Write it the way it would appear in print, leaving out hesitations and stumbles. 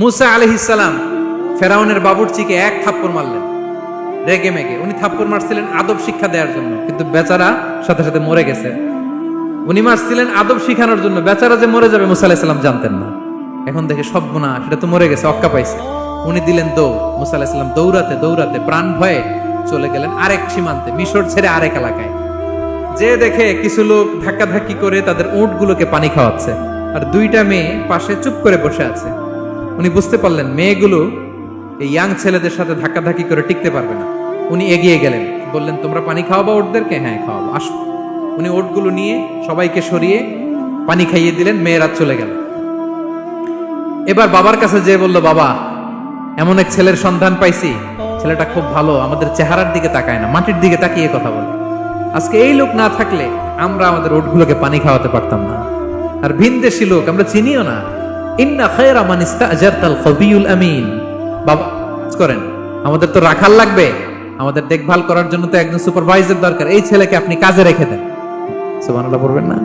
মুসা আলাইহিস সালাম ফেরাউনের বাবুর্চিকে এক থাপ্পড় মারলেন রেগে মেগে। উনি থাপ্পড় মারছিলেন আদব শিক্ষা দেওয়ার জন্য, কিন্তু বেচারা সাথে সাথে মরে গেছে। উনি মারছিলেন আদব শিখানোর জন্য, বেচারা যে মরে যাবে মুসা আলাইহিস সালাম জানতেন না। এখন দেখে সব গুনাহ, সেটা তো মরে গেছে, অক্কা পাইছে। উনি দিলেন দৌড়। মুসা আলাইহিস সালাম দৌড়াতে দৌড়াতে প্রাণ ভয়ে চলে গেলেন আরেক সীমান্তে, মিশর ছেড়ে আরেক এলাকায়। যে দেখে কিছু লোক ধাক্কাধাক্কি করে তাদের উটগুলোকে পানি খাওয়াচ্ছে, আর দুইটা মেয়ে পাশে চুপ করে বসে আছে। উনি বুঝতে পারলেন মেয়েগুলো এই ইয়াং ছেলেদের সাথে ধাক্কাধাক্কি করে টিকতে পারবে না। উনি এগিয়ে গেলেন, বললেন তোমরা পানি খাওয়াবো ওটদেরকে? হ্যাঁ খাওয়াবো, আসো। উনি ওটগুলো নিয়ে সবাইকে সরিয়ে পানি খাইয়ে দিলেন, মেয়েরা চলে গেল। এবার বাবার কাছে যেয়ে বলল, বাবা এমন এক ছেলের সন্ধান পাইছি, ছেলেটা খুব ভালো, আমাদের চেহারার দিকে তাকায় না, মাটির দিকে তাকিয়ে কথা বলে। আজকে এই লোক না থাকলে আমরা আমাদের ওটগুলোকে পানি খাওয়াতে পারতাম না। আর ভিনদেশী লোক আমরা চিনিও না। ইন্না খায়রা মান ইস্তাজারতাল কবিয়ুল আমিন। বাবা করেন, আমাদের তো রাখাল লাগবে, আমাদের দেখভাল করার জন্য তো একজন সুপারভাইজার দরকার, এই ছেলেকে আপনি কাজে রেখে দেন। সুবহানাল্লাহ পড়বেন না?